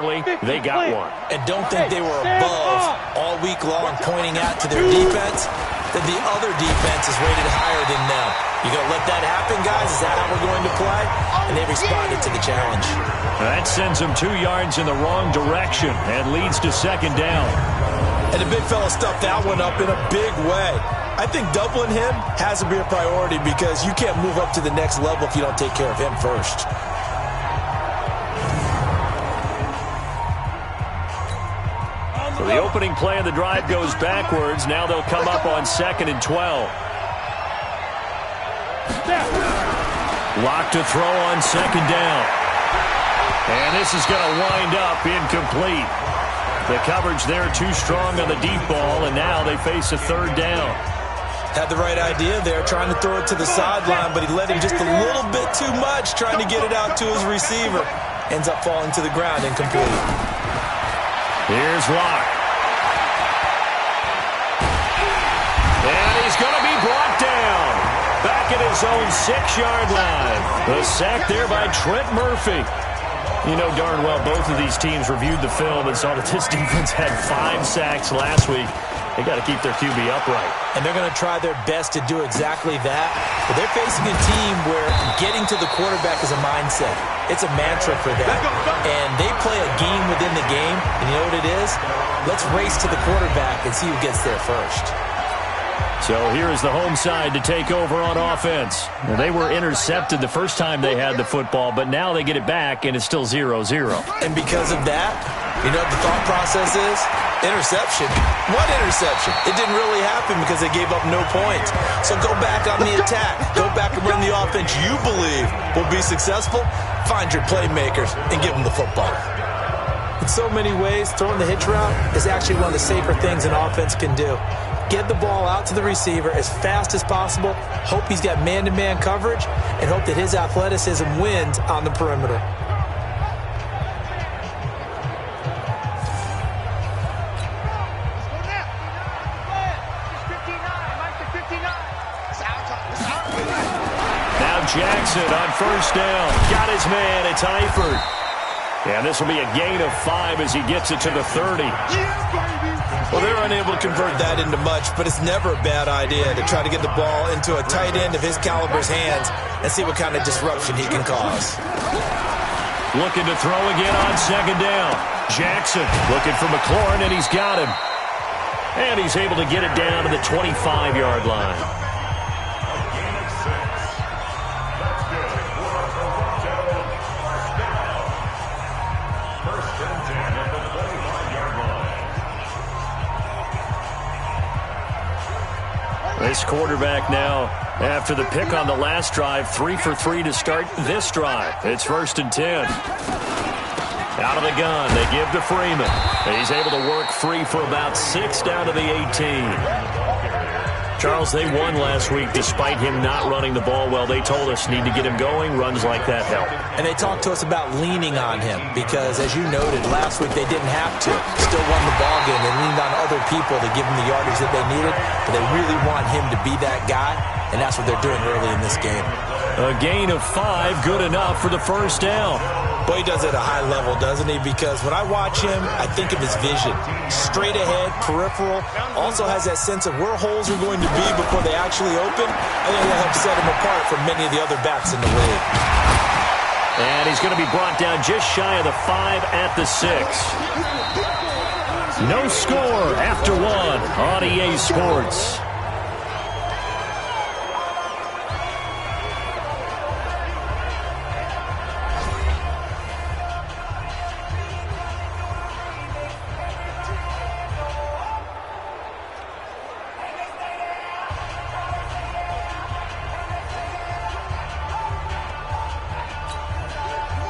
They got one. And don't think they were above all week long pointing out to their defense that the other defense is rated higher than them. You going to let that happen, guys? Is that how we're going to play? And they responded to the challenge. That sends them 2 yards in the wrong direction and leads to second down. And the big fella stuffed that one up in a big way. I think doubling him has to be a priority because you can't move up to the next level if you don't take care of him first. So the opening play of the drive goes backwards. Now they'll come up on 2nd and 12. Lock to throw on 2nd down. And this is going to wind up incomplete. The coverage there too strong on the deep ball, and now they face a 3rd down. Had the right idea there, trying to throw it to the sideline, but he let him just a little bit too much, trying to get it out to his receiver. Ends up falling to the ground incomplete. Here's Locke. And he's going to be brought down. Back at his own 6-yard line. The sack there by Trent Murphy. You know darn well both of these teams reviewed the film and saw that this defense had 5 sacks last week. They got to keep their QB upright. And they're going to try their best to do exactly that. But they're facing a team where getting to the quarterback is a mindset. It's a mantra for them. And they play a game within the game. And you know what it is? Let's race to the quarterback and see who gets there first. So here is the home side to take over on offense. Well, they were intercepted the first time they had the football, but now they get it back, and it's still 0-0. And because of that, you know what the thought process is? Interception. What interception? It didn't really happen because they gave up no points. So go back on the attack. Go back and run the offense you believe will be successful. Find your playmakers and give them the football. In so many ways, throwing the hitch route is actually one of the safer things an offense can do. Get the ball out to the receiver as fast as possible, hope he's got man-to-man coverage, and hope that his athleticism wins on the perimeter. Now Jackson on 1st down. Got his man. It's Eifert. And this will be a gain of 5 as he gets it to the 30. Well, they're unable to convert that into much, but it's never a bad idea to try to get the ball into a tight end of his caliber's hands and see what kind of disruption he can cause. Looking to throw again on 2nd down. Jackson looking for McLaurin, and he's got him. And he's able to get it down to the 25-yard line. This quarterback now, after the pick on the last drive, 3 for 3 to start this drive. It's 1st and 10. Out of the gun, they give to Freeman. He's able to work free for about 6 down to the 18. Charles, they won last week despite him not running the ball well. They told us need to get him going. Runs like that help. And they talked to us about leaning on him because, as you noted, last week they didn't have to. Still won the ball game. They leaned on other people to give them the yardage that they needed. But they really want him to be that guy, and that's what they're doing early in this game. A gain of 5, good enough for the 1st down. Boy, he does it at a high level, doesn't he? Because when I watch him, I think of his vision. Straight ahead, peripheral. Also has that sense of where holes are going to be before they actually open. I think that'll help set him apart from many of the other backs in the league. And he's going to be brought down just shy of the 5 at the 6. No score after 1 on EA Sports.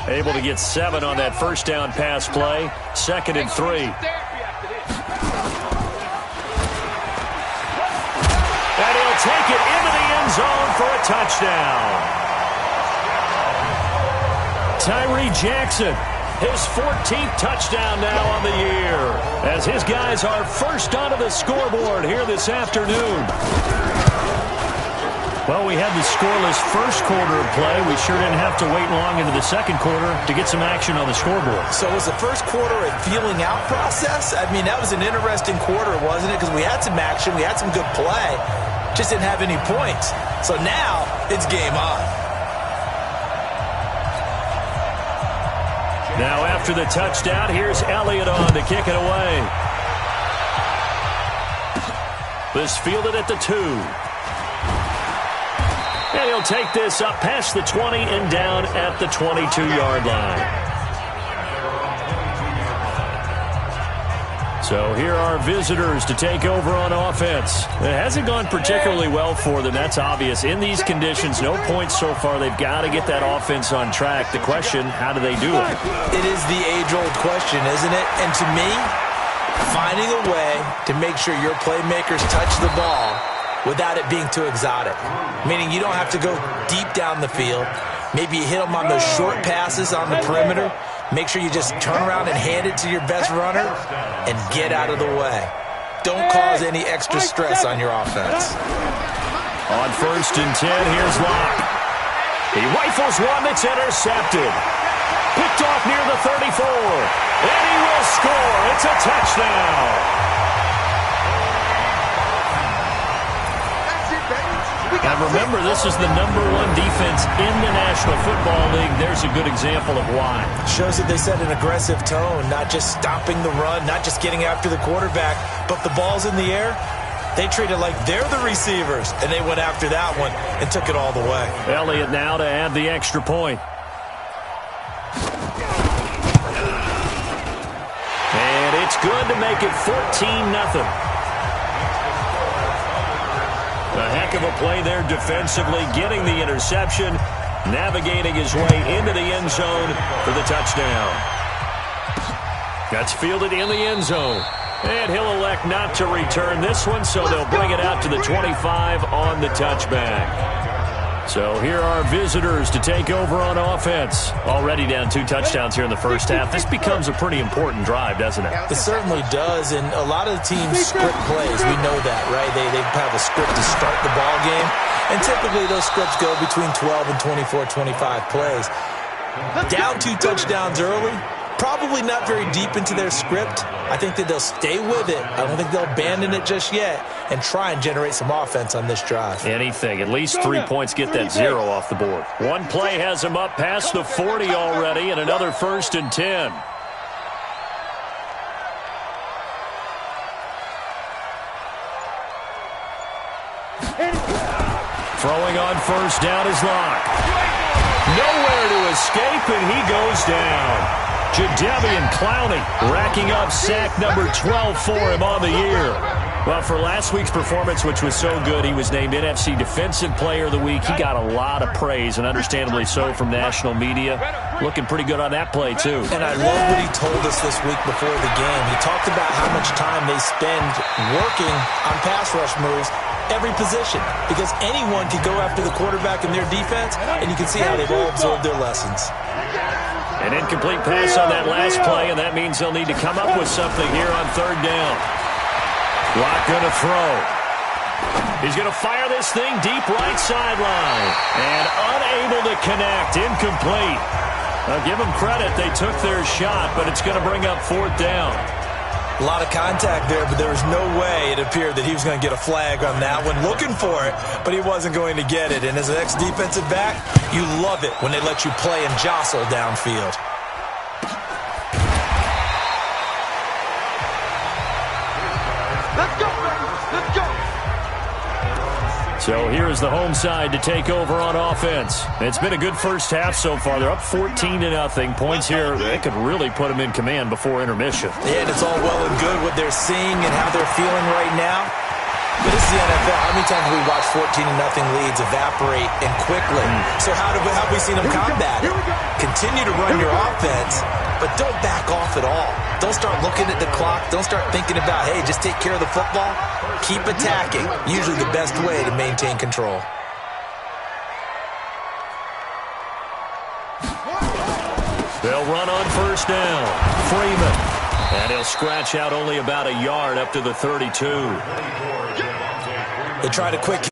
Able to get 7 on that 1st down pass play. 2nd and 3. And he'll take it into the end zone for a touchdown. Tyree Jackson, his 14th touchdown now on the year, as his guys are first onto the scoreboard here this afternoon. Well, we had the scoreless first quarter of play. We sure didn't have to wait long into the second quarter to get some action on the scoreboard. So was the first quarter a feeling out process? I mean, that was an interesting quarter, wasn't it? Because we had some action, we had some good play, just didn't have any points. So now it's game on. Now after the touchdown, here's Elliott on to kick it away. This fielded at the 2. And he'll take this up past the 20 and down at the 22-yard line. So here are visitors to take over on offense. It hasn't gone particularly well for them. That's obvious. In these conditions, no points so far. They've got to get that offense on track. The question, how do they do it? It is the age-old question, isn't it? And to me, finding a way to make sure your playmakers touch the ball without it being too exotic. Meaning you don't have to go deep down the field. Maybe you hit them on those short passes on the perimeter. Make sure you just turn around and hand it to your best runner and get out of the way. Don't cause any extra stress on your offense. On 1st and 10, here's Locke. He rifles one that's intercepted. Picked off near the 34. And he will score. It's a touchdown. And remember, this is the #1 defense in the National Football League. There's a good example of why. Shows that they set an aggressive tone, not just stopping the run, not just getting after the quarterback, but the ball's in the air. They treat it like they're the receivers, and they went after that one and took it all the way. Elliott now to add the extra point. And it's good to make it 14-0. A heck of a play there defensively, getting the interception, navigating his way into the end zone for the touchdown. That's fielded in the end zone. And he'll elect not to return this one, so they'll bring it out to the 25 on the touchback. So here are visitors to take over on offense. Already down 2 touchdowns here in the first half. This becomes a pretty important drive, doesn't it? It certainly does, and a lot of the teams script plays. We know that, right? They have a script to start the ball game, and typically those scripts go between 12 and 24, 25 plays. Down 2 touchdowns early, probably not very deep into their script. I think that they'll stay with it. I don't think they'll abandon it just yet and try and generate some offense on this drive. Anything. At least 3 points, get that 0 off the board. One play has them up past the 40 already, and another 1st and 10. Throwing on 1st down is Locke. Nowhere to escape, and he goes down. Jdpickle-jamieca racking up sack number 12 for him on the year. Well, for last week's performance, which was so good, he was named NFC Defensive Player of the Week. He got a lot of praise, and understandably so, from national media. Looking pretty good on that play, too. And I love what he told us this week before the game. He talked about how much time they spend working on pass rush moves, every position, because anyone can go after the quarterback in their defense, and you can see how they've all absorbed their lessons. An incomplete pass on that last play, and that means they'll need to come up with something here on 3rd down. Locke going to throw. He's going to fire this thing deep right sideline. And unable to connect. Incomplete. I'll give them credit. They took their shot, but it's going to bring up 4th down. A lot of contact there, but there was no way it appeared that he was going to get a flag on that one. Looking for it, but he wasn't going to get it. And as an ex-defensive back, you love it when they let you play and jostle downfield. Let's go, baby. Let's go. So here is the home side to take over on offense. It's been a good first half so far. They're up 14-0. Points here, they could really put them in command before intermission. Yeah, and it's all well and good what they're seeing and how they're feeling right now. But this is the NFL. How many times have we watched 14-0 leads evaporate and quickly? So how have we seen them combat it? Continue to run your offense, but don't back off at all. Don't start looking at the clock. Don't start thinking about, hey, just take care of the football. Keep attacking. Usually the best way to maintain control. They'll run on 1st down. Freeman. And he'll scratch out only about a yard up to the 32. They tried a quick